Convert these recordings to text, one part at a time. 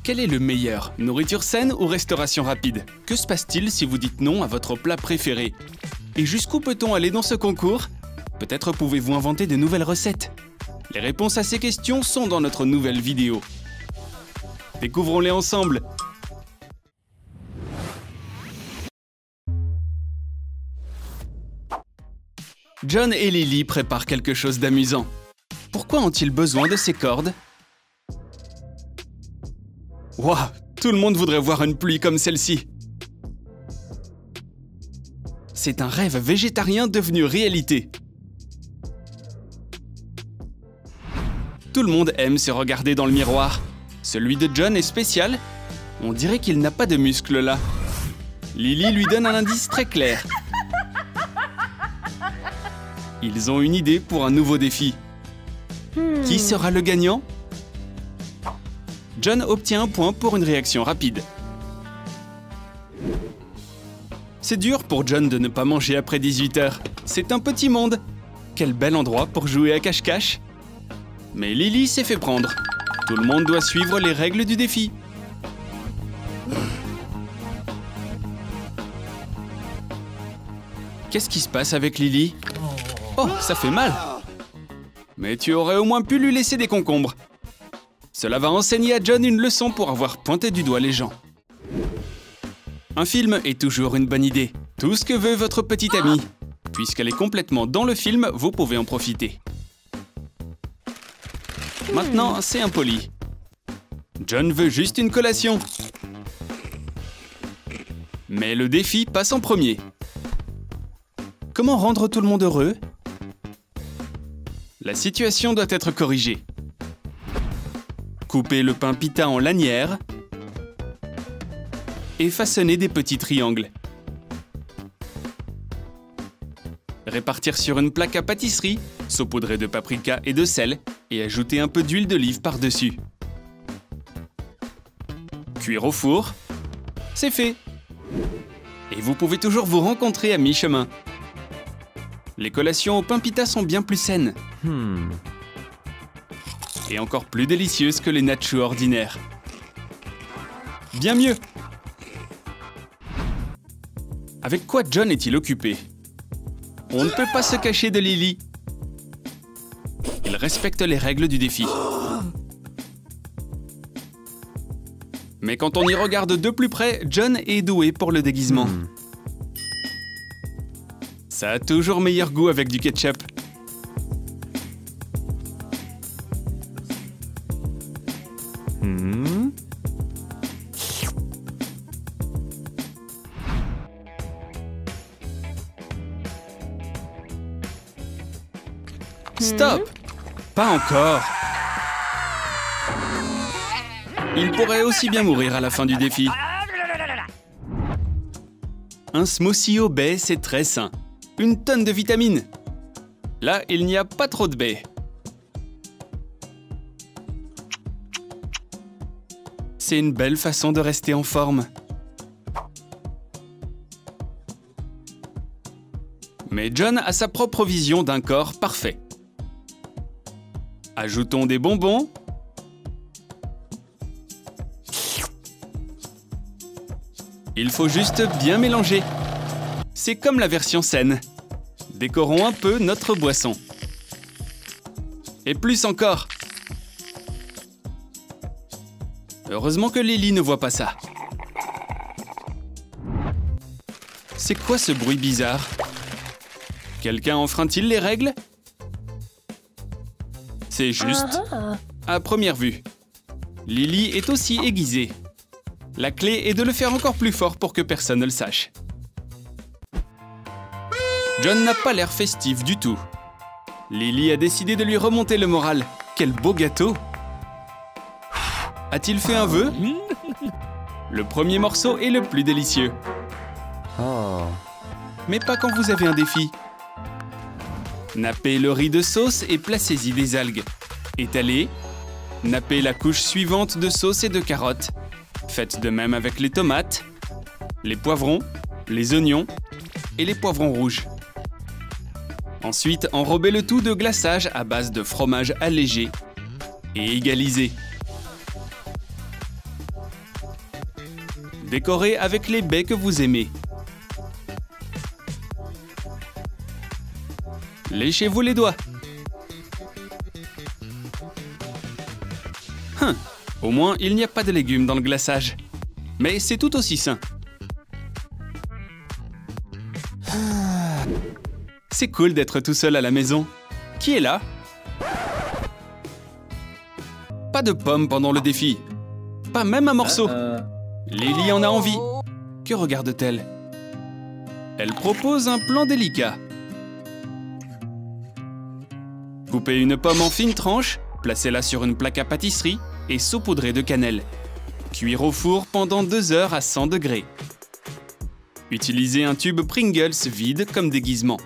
Quel est le meilleur? Nourriture saine ou restauration rapide? Que se passe-t-il si vous dites non à votre plat préféré? Et jusqu'où peut-on aller dans ce concours? Peut-être pouvez-vous inventer de nouvelles recettes? Les réponses à ces questions sont dans notre nouvelle vidéo. Découvrons-les ensemble! John et Lily préparent quelque chose d'amusant. Pourquoi ont-ils besoin de ces cordes? Waouh! Tout le monde voudrait voir une pluie comme celle-ci! C'est un rêve végétarien devenu réalité. Tout le monde aime se regarder dans le miroir. Celui de John est spécial. On dirait qu'il n'a pas de muscles là. Lily lui donne un indice très clair. Ils ont une idée pour un nouveau défi. Qui sera le gagnant? John obtient un point pour une réaction rapide. C'est dur pour John de ne pas manger après 18 h. C'est un petit monde. Quel bel endroit pour jouer à cache-cache. Mais Lily s'est fait prendre. Tout le monde doit suivre les règles du défi. Qu'est-ce qui se passe avec Lily? Oh, ça fait mal! Mais tu aurais au moins pu lui laisser des concombres. Cela va enseigner à John une leçon pour avoir pointé du doigt les gens. Un film est toujours une bonne idée. Tout ce que veut votre petite amie. Puisqu'elle est complètement dans le film, vous pouvez en profiter. Maintenant, c'est impoli. John veut juste une collation. Mais le défi passe en premier. Comment rendre tout le monde heureux? La situation doit être corrigée. Coupez le pain pita en lanières et façonnez des petits triangles. Répartir sur une plaque à pâtisserie, saupoudrer de paprika et de sel et ajouter un peu d'huile d'olive par-dessus. Cuire au four. C'est fait. Et vous pouvez toujours vous rencontrer à mi-chemin. Les collations au pain pita sont bien plus saines. Et encore plus délicieuses que les nachos ordinaires. Bien mieux. Avec quoi John est-il occupé? On ne peut pas se cacher de Lily. Il respecte les règles du défi. Mais quand on y regarde de plus près, John est doué pour le déguisement. Ça a toujours meilleur goût avec du ketchup. Stop! Pas encore! Il pourrait aussi bien mourir à la fin du défi. Un smoothie au baies, c'est très sain. Une tonne de vitamines. Là, il n'y a pas trop de baies. C'est une belle façon de rester en forme. Mais John a sa propre vision d'un corps parfait. Ajoutons des bonbons. Il faut juste bien mélanger. C'est comme la version saine. Décorons un peu notre boisson. Et plus encore. Heureusement que Lily ne voit pas ça. C'est quoi ce bruit bizarre? Quelqu'un enfreint-il les règles? C'est juste. À première vue. Lily est aussi aiguisée. La clé est de le faire encore plus fort pour que personne ne le sache. John n'a pas l'air festif du tout. Lily a décidé de lui remonter le moral. Quel beau gâteau! A-t-il fait un vœu? Le premier morceau est le plus délicieux. Mais pas quand vous avez un défi. Nappez le riz de sauce et placez-y des algues. Étalez. Nappez la couche suivante de sauce et de carottes. Faites de même avec les tomates, les poivrons, les oignons et les poivrons rouges. Ensuite, enrobez le tout de glaçage à base de fromage allégé et égalisez. Décorez avec les baies que vous aimez. Léchez-vous les doigts. Au moins, il n'y a pas de légumes dans le glaçage. Mais c'est tout aussi sain. C'est cool d'être tout seul à la maison. Qui est là? Pas de pommes pendant le défi. Pas même un morceau. Lily en a envie. Que regarde-t-elle? Elle propose un plan délicat. Coupez une pomme en fines tranches, placez-la sur une plaque à pâtisserie et saupoudrez de cannelle. Cuire au four pendant 2 heures à 100 degrés. Utilisez un tube Pringles vide comme déguisement.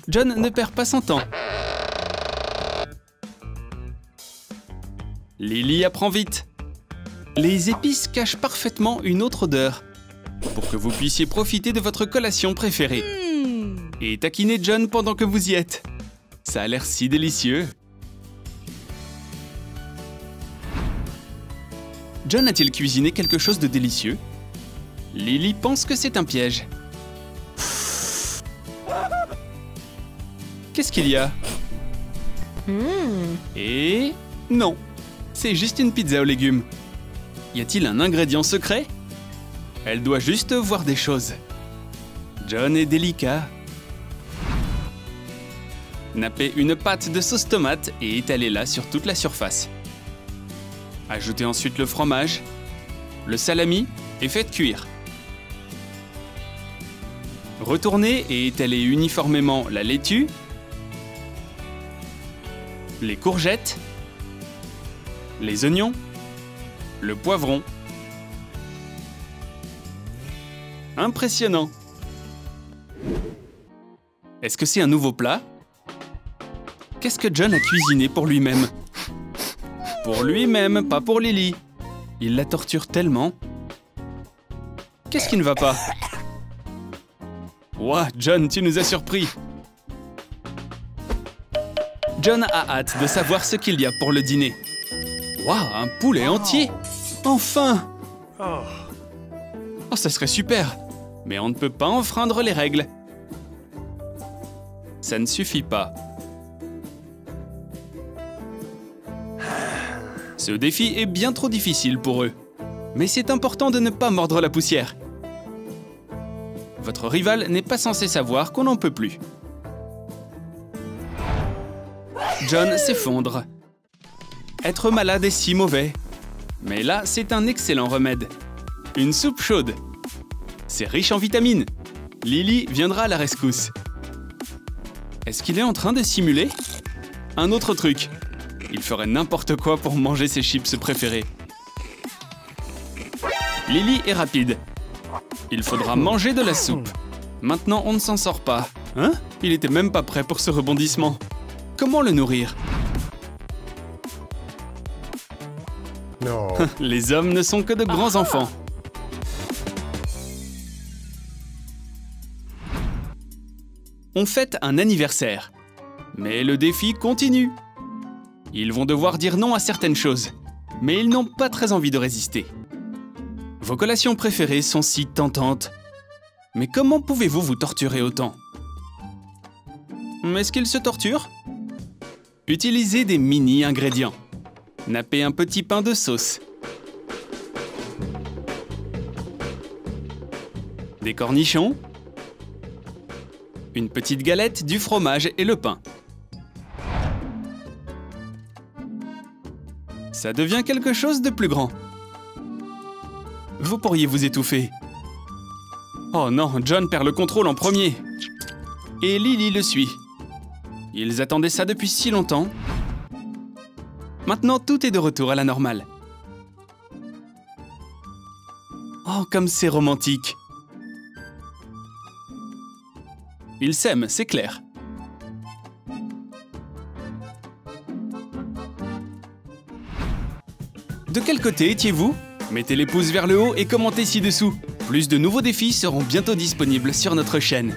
John ne perd pas son temps. Lily apprend vite. Les épices cachent parfaitement une autre odeur pour que vous puissiez profiter de votre collation préférée. Et taquiner John pendant que vous y êtes. Ça a l'air si délicieux. John a-t-il cuisiné quelque chose de délicieux? Lily pense que c'est un piège. Qu'est-ce qu'il y a? Et non, c'est juste une pizza aux légumes. Y a-t-il un ingrédient secret? Elle doit juste voir des choses. John est délicat. Nappez une pâte de sauce tomate et étalez-la sur toute la surface. Ajoutez ensuite le fromage, le salami et faites cuire. Retournez et étalez uniformément la laitue, les courgettes, les oignons, le poivron. Impressionnant! Est-ce que c'est un nouveau plat? Qu'est-ce que John a cuisiné pour lui-même? Pour lui-même, pas pour Lily. Il la torture tellement. Qu'est-ce qui ne va pas? Ouah, John, tu nous as surpris. John a hâte de savoir ce qu'il y a pour le dîner. Waouh, un poulet entier! Enfin! Oh, ça serait super! Mais on ne peut pas enfreindre les règles. Ça ne suffit pas. Ce défi est bien trop difficile pour eux. Mais c'est important de ne pas mordre la poussière. Votre rival n'est pas censé savoir qu'on n'en peut plus. John s'effondre. Être malade est si mauvais. Mais là, c'est un excellent remède. Une soupe chaude. C'est riche en vitamines. Lily viendra à la rescousse. Est-ce qu'il est en train de simuler? Un autre truc. Il ferait n'importe quoi pour manger ses chips préférés. Lily est rapide. Il faudra manger de la soupe. Maintenant, on ne s'en sort pas. Hein? Il était même pas prêt pour ce rebondissement. Comment le nourrir? Non. Les hommes ne sont que de grands enfants. On fête un anniversaire. Mais le défi continue. Ils vont devoir dire non à certaines choses. Mais ils n'ont pas très envie de résister. Vos collations préférées sont si tentantes. Mais comment pouvez-vous vous torturer autant? Est-ce qu'ils se torturent? Utilisez des mini-ingrédients. Nappez un petit pain de sauce. Des cornichons. Une petite galette, du fromage et le pain. Ça devient quelque chose de plus grand. Vous pourriez vous étouffer. Oh non, John perd le contrôle en premier. Et Lily le suit. Ils attendaient ça depuis si longtemps. Maintenant, tout est de retour à la normale. Oh, comme c'est romantique. Ils s'aiment, c'est clair. De quel côté étiez-vous? Mettez les pouces vers le haut et commentez ci-dessous. Plus de nouveaux défis seront bientôt disponibles sur notre chaîne.